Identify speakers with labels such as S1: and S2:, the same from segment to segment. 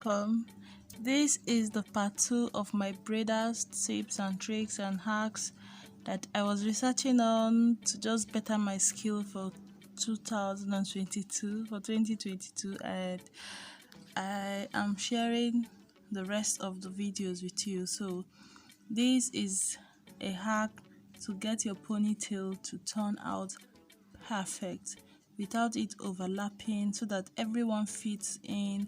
S1: welcome. This is the part 2 of my braiders, tips and tricks and hacks that I was researching on to just better my skill for 2022, and I am sharing the rest of the videos with you. So this is a hack to get your ponytail to turn out perfect without it overlapping, so that everyone fits in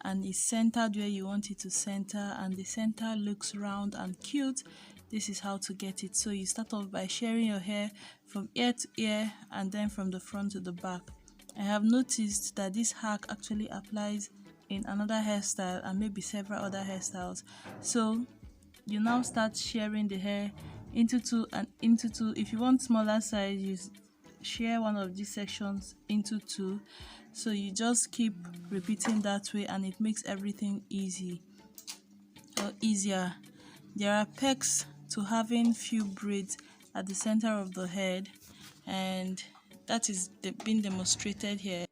S1: and is centered where you want it to center, and the center looks round and cute. This is how to get it. So you start off by sharing your hair from ear to ear and then from the front to the back. I have noticed that this hack actually applies in another hairstyle and maybe several other hairstyles. So you now start sharing the hair into two and into two. If you want smaller size, you share one of these sections into two. So you just keep repeating that way and it makes everything easier. There are perks to having few braids at the center of the head, and that is being demonstrated here.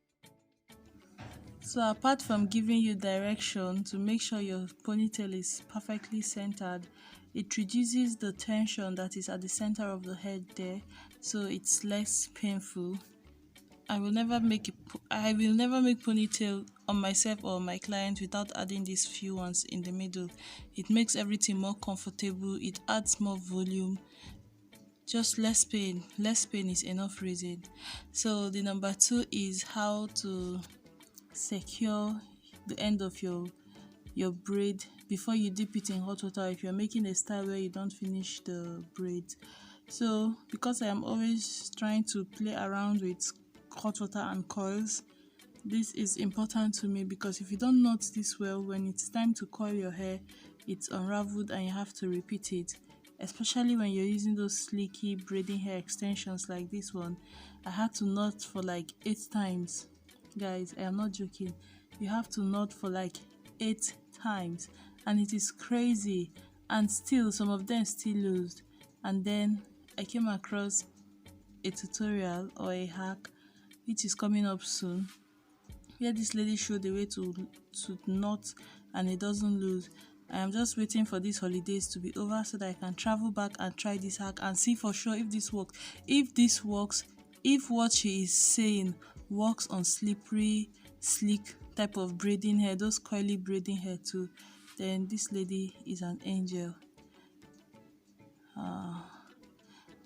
S1: So apart from giving you direction to make sure your ponytail is perfectly centered, it reduces the tension that is at the center of the head there, so it's less painful. I will never make ponytail on myself or my client without adding these few ones in the middle. It makes everything more comfortable, it adds more volume, just less pain. Less pain is enough reason. So the number 2 is how to secure the end of your braid before you dip it in hot water if you're making a style where you don't finish the braid. So because I am always trying to play around with hot water and coils, this is important to me, because if you don't knot this well, when it's time to coil your hair, it's unraveled and you have to repeat it, especially when you're using those sleeky braiding hair extensions like this one. I had to knot for like 8 times. Guys, I am not joking. You have to knot for like 8 times and it is crazy, and still some of them still lose. And then I came across a tutorial or a hack which is coming up soon, where this lady showed the way to knot and it doesn't lose. I am just waiting for these holidays to be over so that I can travel back and try this hack and see for sure if this works. If what she is saying works on slippery, sleek type of braiding hair, those coily braiding hair too, then this lady is an angel.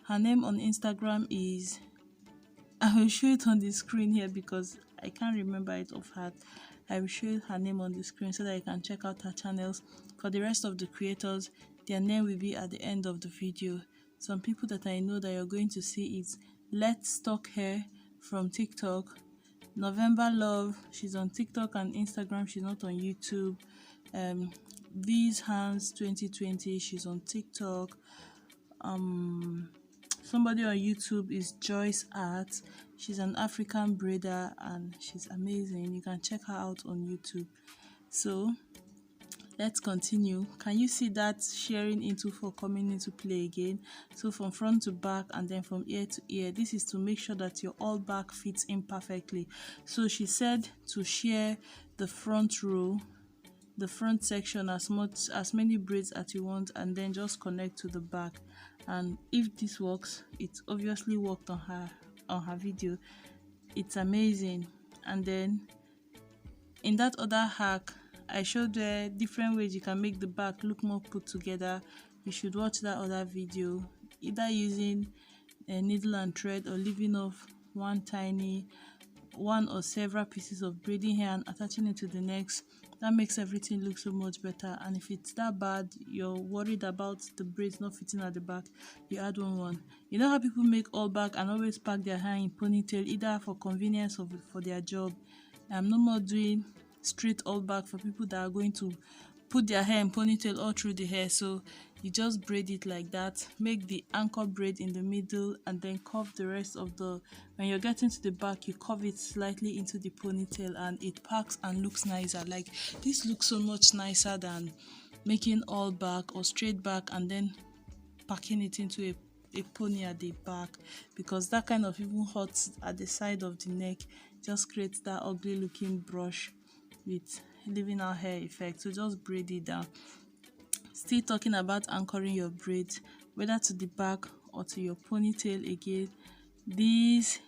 S1: Her name on Instagram is, I will show it on the screen here because I can't remember it off heart. I will show her name on the screen so that you can check out her channels. For the rest of the creators, their name will be at the end of the video. Some people that I know that you're going to see is Let's Talk Hair from TikTok, November Love, she's on TikTok and Instagram, she's not on YouTube. V's Hands 2020, she's on TikTok. Somebody on YouTube is Joyce Art. She's an African braider and she's amazing. You can check her out on YouTube. So let's continue. Can you see that sharing into 4 coming into play again? So from front to back and then from ear to ear. This is to make sure that your all back fits in perfectly. So she said to share the front row, the front section, as many braids as you want, and then just connect to the back. And if this works, it obviously worked on her video. It's amazing. And then in that other hack, I showed different ways you can make the back look more put together. You should watch that other video, either using a needle and thread or leaving off one or several pieces of braiding hair and attaching it to the next. That makes everything look so much better. And if it's that bad, you're worried about the braids not fitting at the back, you add one. You know how people make all back and always pack their hair in ponytail, either for convenience or for their job? I'm no more doing straight all back for people that are going to put their hair in ponytail all through the hair. So you just braid it like that, make the anchor braid in the middle, and then curve the rest of the, when you're getting to the back, you curve it slightly into the ponytail and it packs and looks nicer. Like, this looks so much nicer than making all back or straight back and then packing it into a pony at the back, because that kind of even hot at the side of the neck just creates that ugly looking brush with leaving out hair effect, so just braid it down. Still talking about anchoring your braids, whether to the back or to your ponytail again. This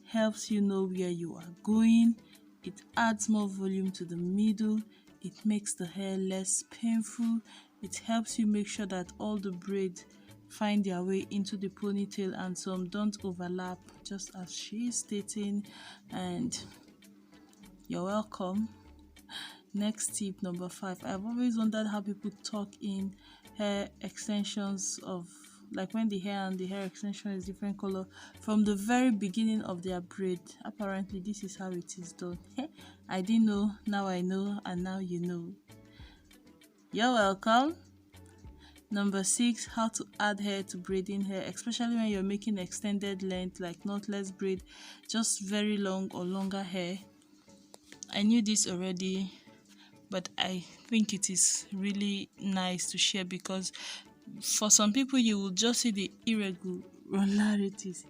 S1: helps you know where you are going. It adds more volume to the middle. It makes the hair less painful. It helps you make sure that all the braids find their way into the ponytail and some don't overlap, just as she is stating. And you're welcome. Next tip, number 5. I've always wondered how people tuck in hair extensions of, like when the hair and the hair extension is different color from the very beginning of their braid. Apparently this is how it is done. I didn't know, now I know, and now you know. You're welcome. Number 6, how to add hair to braiding hair, especially when you're making extended length like knotless braid, just very long or longer hair. I knew this already, but I think it is really nice to share, because for some people you will just see the irregularities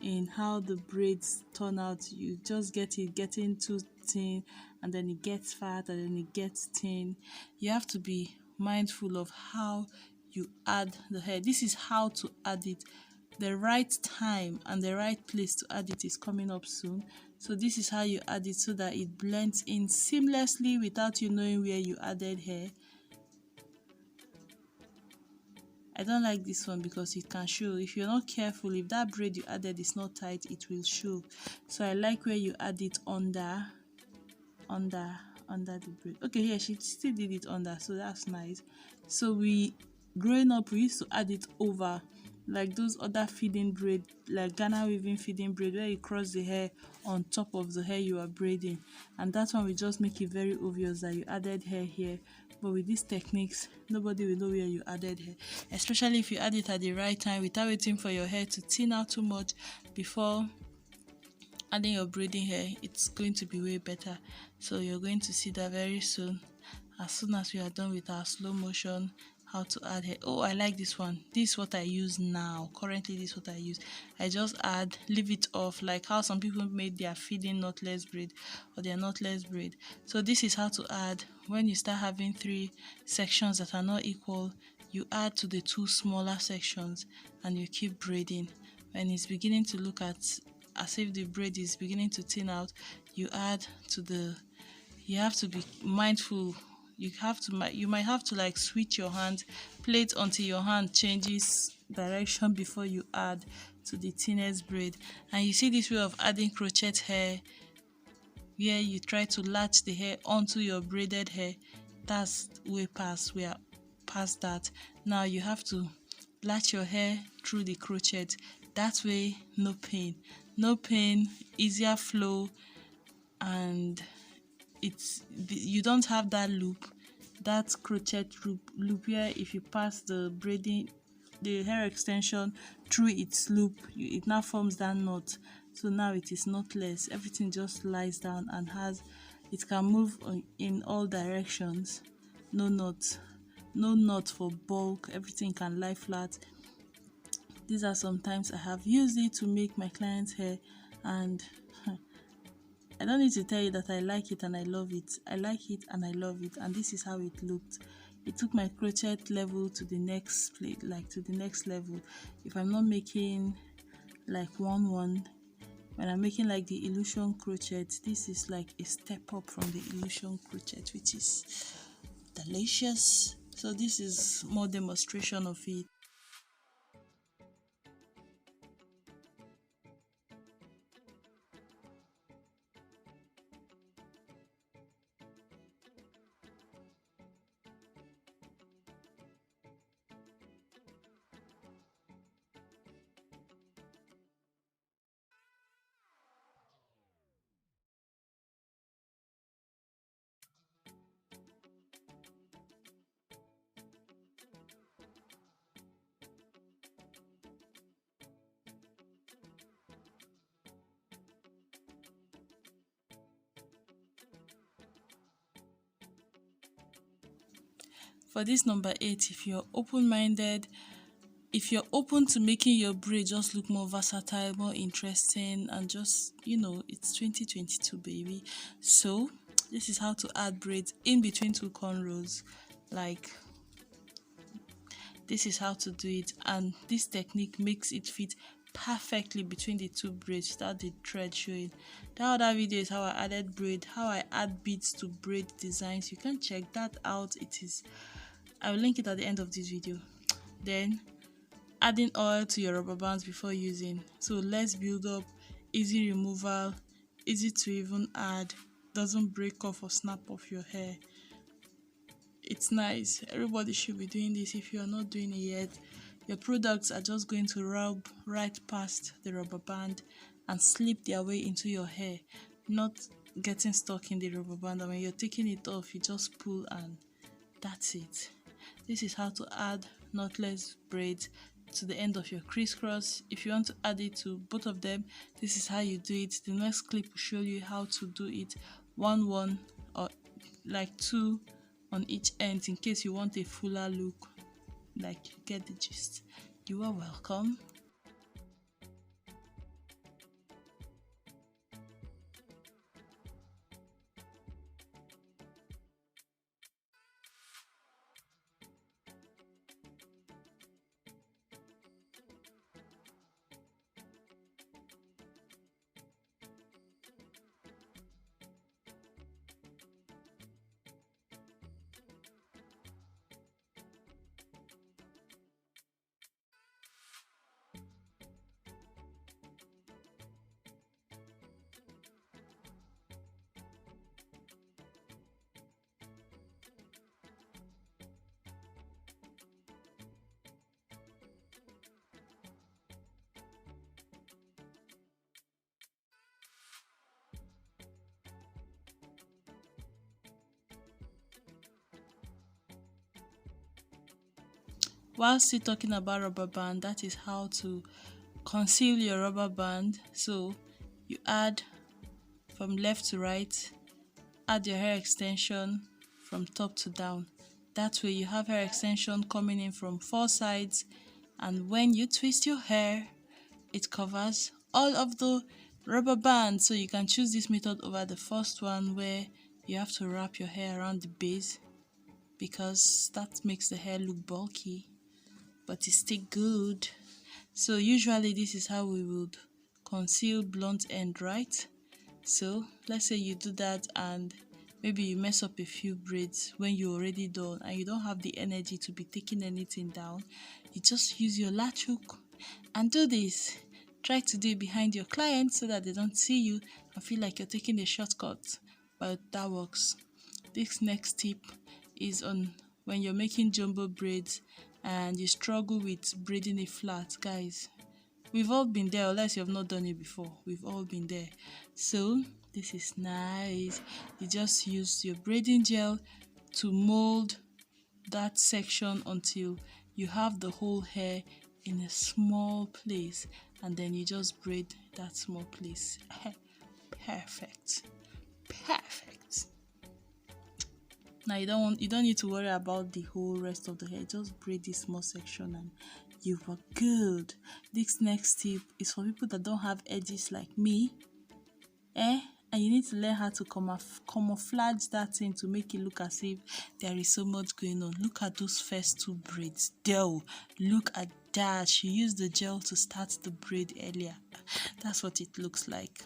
S1: in how the braids turn out. You just get it getting too thin, and then it gets fat, and then it gets thin. You have to be mindful of how you add the hair. This is how to add it. The right time and the right place to add it is coming up soon. So this is how you add it so that it blends in seamlessly without you knowing where you added hair. I don't like this one because it can show. If you're not careful, if that braid you added is not tight, it will show. So I like where you add it under the braid. Okay, yeah, she still did it under, so that's nice. So growing up, we used to add it over, like those other feeding braid, like Ghana weaving feeding braid, where you cross the hair on top of the hair you are braiding, and that one will just make it very obvious that you added hair here. But with these techniques, nobody will know where you added hair, especially if you add it at the right time without waiting for your hair to thin out too much before adding your braiding hair. It's going to be way better. So you're going to see that very soon as we are done with our slow motion how to add hair. Oh, I like this one. This is what I use now. Currently, this is what I use. I just leave it off, like how some people made their feeding knotless braid or their knotless braid. So this is how to add. When you start having 3 sections that are not equal, you add to the 2 smaller sections and you keep braiding. When it's beginning to look as if the braid is beginning to thin out, you add to the. You have to be mindful. You might have to like switch your hand, play it until your hand changes direction before you add to the thinnest braid. And you see this way of adding crochet hair, where you try to latch the hair onto your braided hair. That's way past. We are past that. Now you have to latch your hair through the crochet. That way, no pain, easier flow, and you don't have that loop, that crochet loop where if you pass the hair extension through its loop, it now forms that knot. So now it is knotless. Everything just lies down and it can move in all directions. No knot for bulk. Everything can lie flat. These are sometimes I have used it to make my clients' hair, and I don't need to tell you that I like it and I love it. I like it and I love it, and this is how it looked. It took my crochet level to the next plate, like to the next level. If I'm not making like 1-1, when I'm making like the illusion crochet, this is like a step up from the illusion crochet, which is delicious. So this is more demonstration of it. For this number 8, if you're open-minded, if you're open to making your braid just look more versatile, more interesting, and just, it's 2022, baby. So this is how to add braids in between two cornrows. Like, this is how to do it, and this technique makes it fit perfectly between the two braids without the thread showing. That other video is how I added braid, how I add beads to braid designs. You can check that out. I will link it at the end of this video. Then adding oil to your rubber bands before using. So less build up, easy removal, easy to even add, doesn't break off or snap off your hair. It's nice. Everybody should be doing this. If you are not doing it yet, your products are just going to rub right past the rubber band and slip their way into your hair, not getting stuck in the rubber band. And when you're taking it off, you just pull and that's it. This is how to add knotless braids to the end of your crisscross. If you want to add it to both of them, this is how you do it. The next clip will show you how to do it one or like two on each end in case you want a fuller look. Like, you get the gist. You are welcome. While still talking about rubber band, that is how to conceal your rubber band. So you add from left to right, add your hair extension from top to down. That way you have hair extension coming in from 4 sides, and when you twist your hair, it covers all of the rubber band. So you can choose this method over the first one where you have to wrap your hair around the base, because that makes the hair look bulky, but it's still good. So usually this is how we would conceal blunt end, right? So let's say you do that and maybe you mess up a few braids when you're already done and you don't have the energy to be taking anything down. You just use your latch hook and do this. Try to do it behind your client so that they don't see you and feel like you're taking a shortcut, but that works. This next tip is on when you're making jumbo braids and you struggle with braiding it flat. Guys, we've all been there, unless you have not done it before. We've all been there. So this is nice. You just use your braiding gel to mold that section until you have the whole hair in a small place, and then you just braid that small place. Perfect. Now you don't need to worry about the whole rest of the hair. Just braid this small section and you are good. This next tip is for people that don't have edges like me, and you need to learn how to camouflage that thing to make it look as if there is so much going on. Look at those first 2 braids. Look at that. She used the gel to start the braid earlier. That's what it looks like.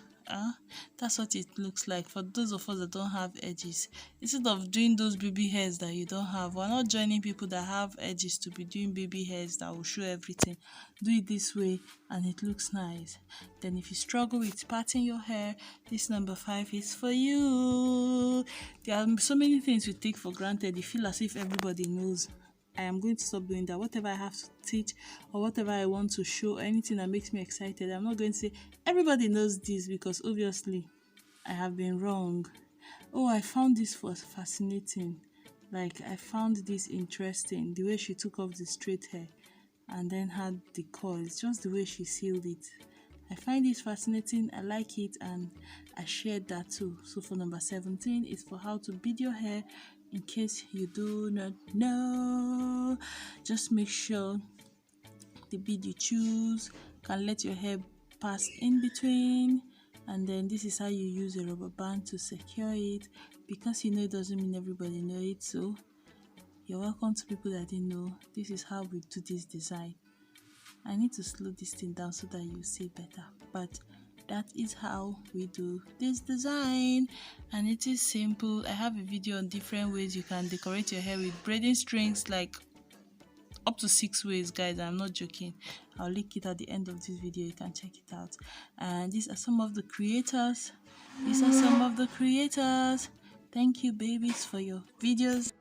S1: That's what it looks like for those of us that don't have edges. Instead of doing those baby hairs that you don't have, we're not joining people that have edges to be doing baby hairs that will show everything. Do it this way and it looks nice. Then if you struggle with parting your hair, this number 5 is for you. There are so many things we take for granted. You feel as if everybody knows. I am going to stop doing that. Whatever I have to teach or whatever I want to show, anything that makes me excited, I'm not going to say everybody knows this, because obviously I have been wrong. Oh, I found this fascinating. Like, I found this interesting, the way she took off the straight hair and then had the coils, just the way she sealed it. I find this fascinating, I like it, and I shared that too. So for number 17 is for how to bead your hair. In case you do not know, just make sure the bead you choose. Can let your hair pass in between, and then this is how you use a rubber band to secure it. Because you know it doesn't mean everybody know it, so you're welcome to people that didn't know. This is how we do this design. I need to slow this thing down so that you see better, but that is how we do this design, and it is simple. I have a video on different ways you can decorate your hair with braiding strings, like up to 6 ways, guys. I'm not joking. I'll link it at the end of this video, you can check it out. And these are some of the creators. Thank you, babies, for your videos.